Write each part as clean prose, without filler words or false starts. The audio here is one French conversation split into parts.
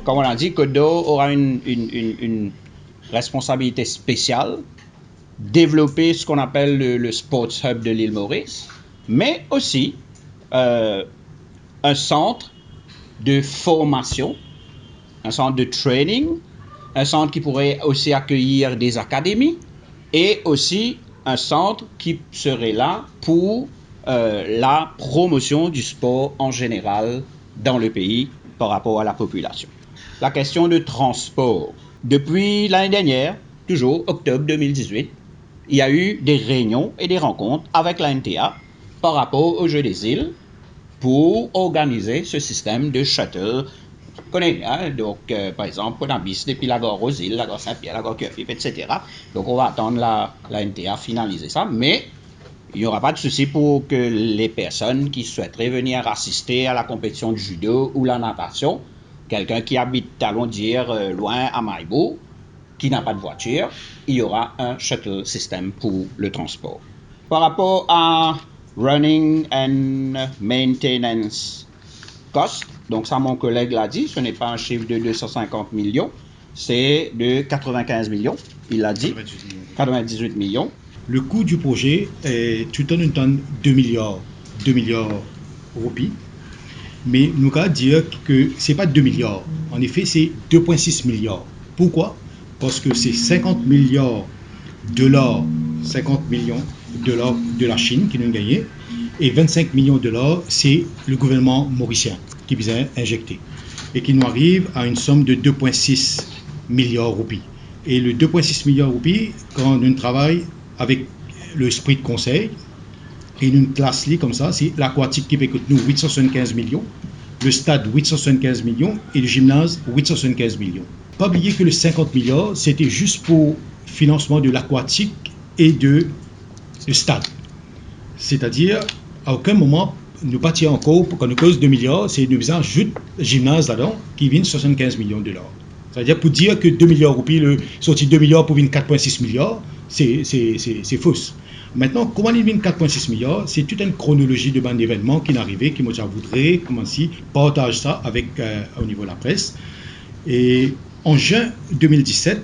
comme on l'a dit, Côte d'Or aura une responsabilité spéciale, développer ce qu'on appelle le Sports Hub de l'île Maurice, mais aussi un centre de formation, un centre de training, un centre qui pourrait aussi accueillir des académies et aussi un centre qui serait là pour la promotion du sport en général dans le pays par rapport à la population. La question de transport. Depuis l'année dernière, toujours octobre 2018, il y a eu des réunions et des rencontres avec la NTA par rapport aux Jeux des îles pour organiser ce système de shuttle. On connaît bien, donc par exemple, Ponabis, depuis la gare aux îles, la gare Saint-Pierre, la gare Curfif, etc. Donc on va attendre la NTA finaliser ça, mais il n'y aura pas de souci pour que les personnes qui souhaiteraient venir assister à la compétition de judo ou la natation, quelqu'un qui habite, allons dire, loin à Maïbo, qui n'a pas de voiture, il y aura un shuttle system pour le transport. Par rapport à running and maintenance cost, donc ça mon collègue l'a dit, ce n'est pas un chiffre de 250 millions, c'est de 95 millions, il l'a dit, 98 millions. Le coût du projet est tout en temps 2 milliards roupies, mais nous allons dire que ce n'est pas 2 milliards, en effet c'est 2,6 milliards. Pourquoi? Parce que c'est 50 milliards dollars, 50 millions de dollars de la Chine qui nous a gagné, et 25 millions de dollars, c'est le gouvernement mauricien qui vient injecter, et qui nous arrive à une somme de 2,6 milliards roupies. Et le 2,6 milliards roupies, quand on travaille avec le esprit de conseil, et une classe là comme ça, c'est l'aquatique qui coûte nous 875 millions, le stade 875 millions et le gymnase 875 millions. Pas oublier que le 50 milliards, c'était juste pour financement de l'aquatique et de le stade. C'est-à-dire, à aucun moment, nous partions encore, quand nous cause 2 milliards, c'est nous ajoute le gymnase là-dedans qui vient 75 millions de dollars. C'est-à-dire, pour dire que 2 milliards roupies, sorti 2 milliards pour venir 4,6 milliards, c'est fausse. Maintenant, comment il vient 4,6 milliards, c'est toute une chronologie de bandes d'événements qui n'arrivaient, qui moi, je voudrais commencer partager ça avec, au niveau de la presse. Et en juin 2017,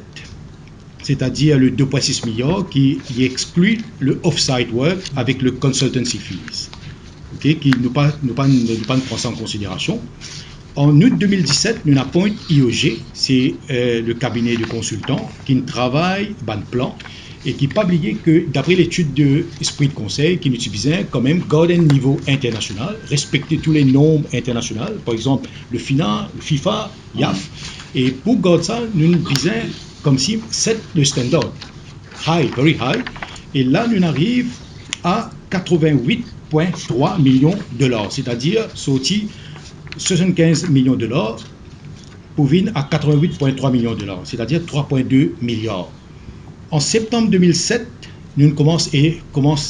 c'est-à-dire le 2,6 milliards qui exclut le off-site work avec le consultancy fees, okay, qui ne prend ça en considération. En août 2017, nous avons un IOG, c'est le cabinet de consultants qui travaille dans le plan et qui n'a pas oublié que d'après l'étude de Esprit de Conseil, qui nous utilisait quand même garder un niveau international, respecter tous les normes internationales, par exemple le FINA, le FIFA, IAF, et pour garder ça, nous disons comme si c'est le standard, high, very high, et là nous arrivons à 88,3 millions de dollars, c'est-à-dire sorti 75 millions de dollars pour venir à 88,3 millions de dollars, c'est-à-dire 3,2 milliards. En septembre 2007, nous commençons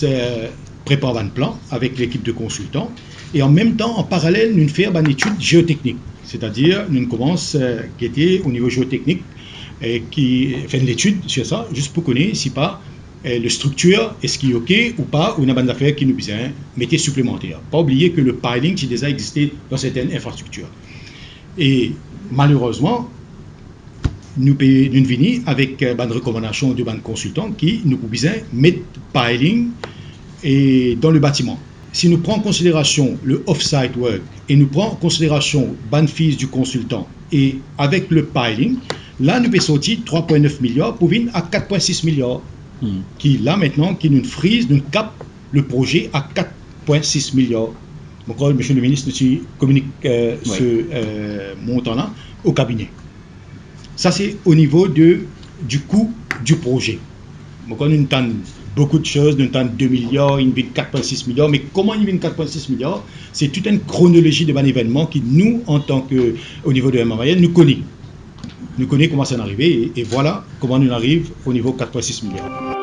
à préparer un plan avec l'équipe de consultants et en même temps, en parallèle, nous faisons une étude géotechnique, c'est-à-dire nous commençons à guetter au niveau géotechnique et qui fait une étude sur ça, juste pour connaître si pas le structure, est-ce qu'il est OK ou pas, ou une bande d'affaires qui nous besoin mettre supplémentaire. Pas oublier que le piling qui déjà existé dans certaines infrastructures. Et malheureusement, nous venons avec une recommandation de banque consultant qui nous besoin mettre piling et dans le bâtiment. Si nous prenons en considération le off-site work et nous prenons en considération ban fees du consultant et avec le piling, là nous pouvons sortir 3,9 milliards pour venir à 4,6 milliards. Qui là maintenant, qui nous frise, nous cap le projet à 4,6 milliards. Donc, monsieur le ministre, nous communique ce montant-là au cabinet. Ça, c'est au niveau du coût du projet. Donc, nous entendons beaucoup de choses, nous entendons 2 milliards, il vient 4,6 milliards, mais comment il vient 4,6 milliards? C'est toute une chronologie de événements qui, nous, en tant qu'au niveau de MAMAYEL, nous connaissons. Nous connaissons comment ça est arrivé et voilà comment nous arrive au niveau 4,6 milliards.